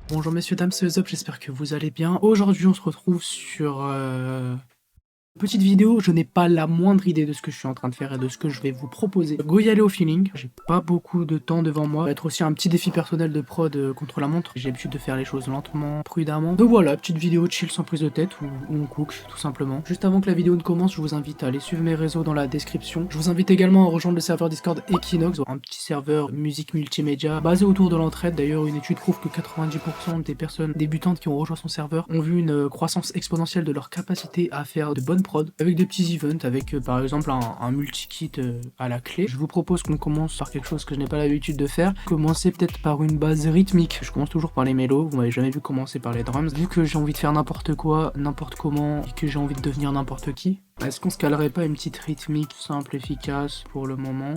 Bonjour messieurs, dames, c'est Zop, j'espère que vous allez bien. Aujourd'hui, on se retrouve sur petite vidéo. Je n'ai pas la moindre idée de ce que je suis en train de faire et de ce que je vais vous proposer. Go y aller au feeling. J'ai pas beaucoup de temps devant moi. Ça va être aussi un petit défi personnel de prod contre la montre. J'ai l'habitude de faire les choses lentement, prudemment. Donc voilà, petite vidéo chill sans prise de tête où on cook tout simplement. Juste avant que la vidéo ne commence, je vous invite à aller suivre mes réseaux dans la description. Je vous invite également à rejoindre le serveur Discord Equinox, un petit serveur musique multimédia basé autour de l'entraide. D'ailleurs, une étude prouve que 90% des personnes débutantes qui ont rejoint son serveur ont vu une croissance exponentielle de leur capacité à faire de bonnes prod avec des petits events, avec par exemple un multi-kit à la clé. Je vous propose qu'on commence par quelque chose que je n'ai pas l'habitude de faire. Commencer peut-être par une base rythmique. Je commence toujours par les mélos, vous m'avez jamais vu commencer par les drums. Vu que j'ai envie de faire n'importe quoi, n'importe comment, et que j'ai envie de devenir n'importe qui, est-ce qu'on se calerait pas une petite rythmique simple, efficace pour le moment?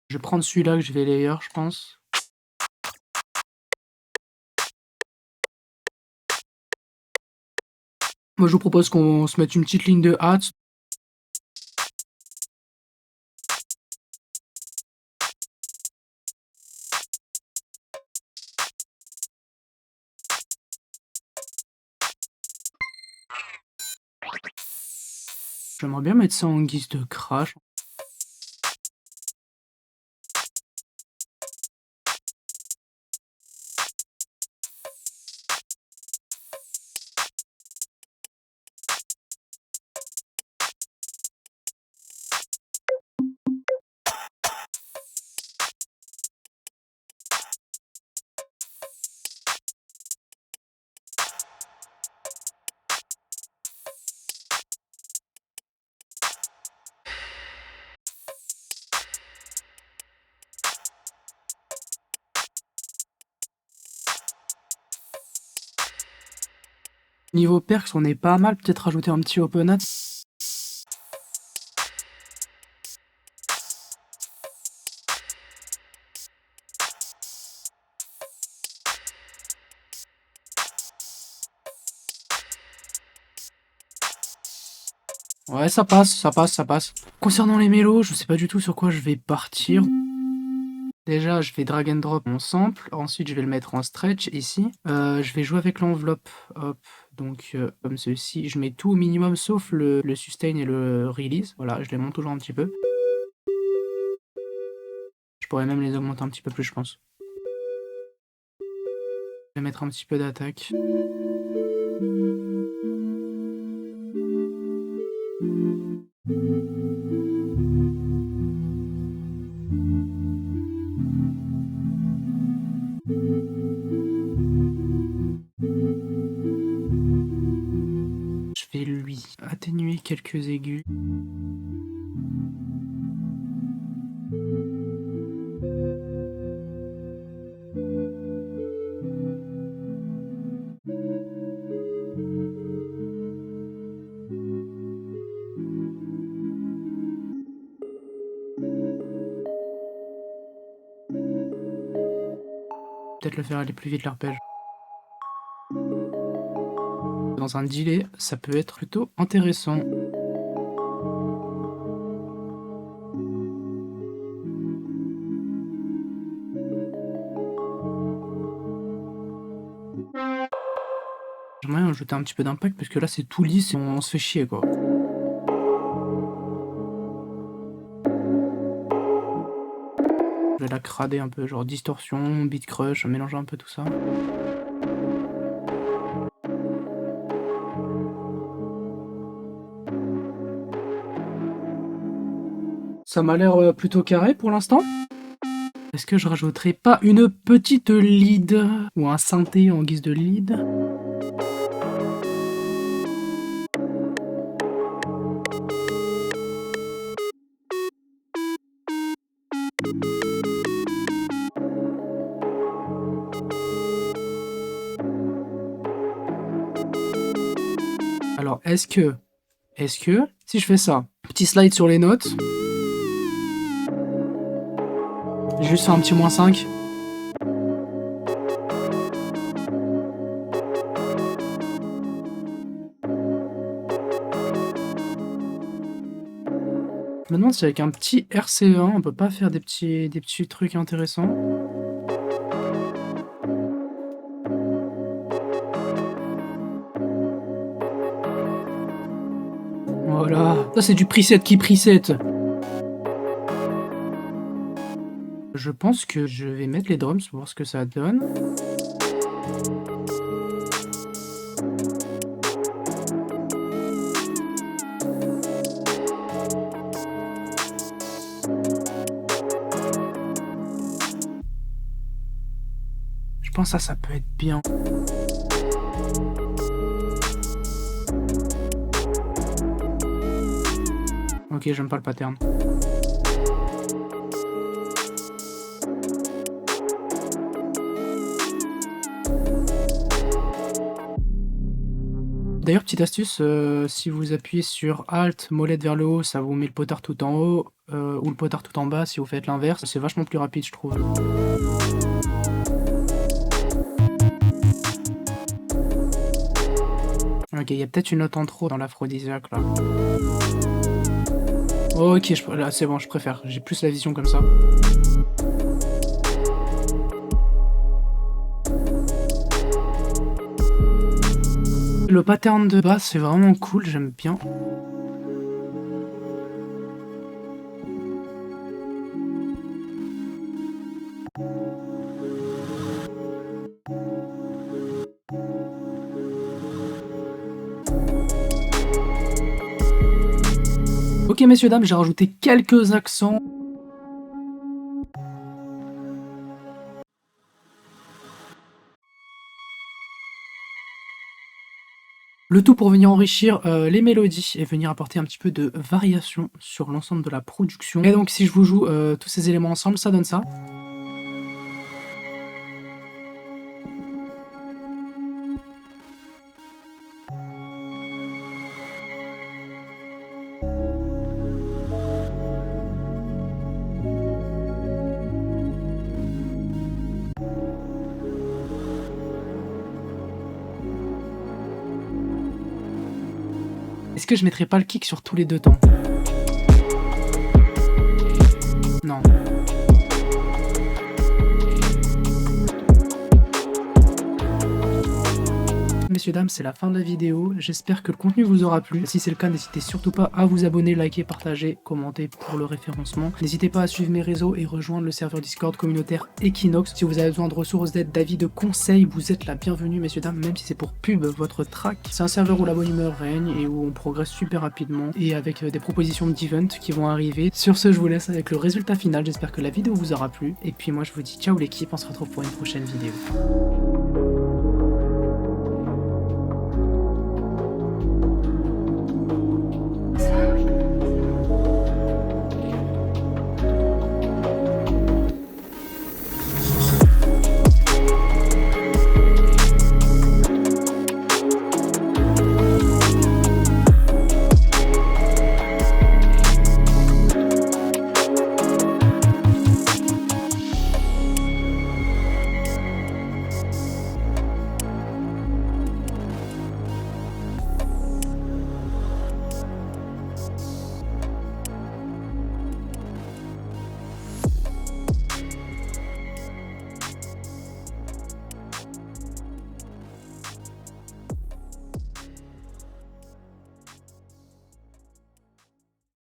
Je vais prendre celui-là que je vais layer, je pense. Moi, je vous propose qu'on se mette une petite ligne de hats. J'aimerais bien mettre ça en guise de crash. Niveau perks, on est pas mal. Peut-être rajouter un petit open hat. Ouais, ça passe, ça passe, ça passe. Concernant les mélos, je sais pas du tout sur quoi je vais partir. Déjà, je vais drag and drop mon sample. Ensuite, je vais le mettre en stretch ici. Je vais jouer avec l'enveloppe. Hop. Donc, comme ceci. Je mets tout au minimum sauf le sustain et le release. Voilà, je les monte toujours un petit peu. Je pourrais même les augmenter un petit peu plus, je pense. Je vais mettre un petit peu d'attaque. Je vais lui atténuer quelques aigus. Peut-être le faire aller plus vite l'arpège. Dans un delay, ça peut être plutôt intéressant. J'aimerais ajouter un petit peu d'impact parce que là c'est tout lisse et on se fait chier quoi. Je vais la crader un peu, genre distorsion, beat crush, mélanger un peu tout ça. Ça m'a l'air plutôt carré pour l'instant. Est-ce que je rajouterais pas une petite lead ou un synthé en guise de lead? Alors est-ce que, si je fais ça, petit slide sur les notes, juste un petit -5. Je me demande si avec un petit RC20 on peut pas faire des petits trucs intéressants. Ça c'est du preset qui preset. Je pense que je vais mettre les drums pour voir ce que ça donne. Je pense que ça peut être bien. Ok, j'aime pas le pattern. D'ailleurs, petite astuce, si vous appuyez sur Alt, molette vers le haut, ça vous met le potard tout en haut, ou le potard tout en bas si vous faites l'inverse. C'est vachement plus rapide, je trouve. Ok, il y a peut-être une note en trop dans l'aphrodisiaque là. Ok, là c'est bon, je préfère. J'ai plus la vision comme ça. Le pattern de basse c'est vraiment cool, j'aime bien. Ok messieurs dames, j'ai rajouté quelques accents. Le tout pour venir enrichir les mélodies et venir apporter un petit peu de variation sur l'ensemble de la production. Et donc si je vous joue tous ces éléments ensemble, ça donne ça. Est-ce que je mettrais pas le kick sur tous les deux temps? Non. Messieurs, dames, c'est la fin de la vidéo. J'espère que le contenu vous aura plu. Si c'est le cas, n'hésitez surtout pas à vous abonner, liker, partager, commenter pour le référencement. N'hésitez pas à suivre mes réseaux et rejoindre le serveur Discord communautaire Equinox. Si vous avez besoin de ressources, d'aide, d'avis, de conseils, vous êtes la bienvenue, messieurs, dames, même si c'est pour pub votre track. C'est un serveur où la bonne humeur règne et où on progresse super rapidement et avec des propositions d'event qui vont arriver. Sur ce, je vous laisse avec le résultat final. J'espère que la vidéo vous aura plu. Et puis moi, je vous dis ciao l'équipe, on se retrouve pour une prochaine vidéo.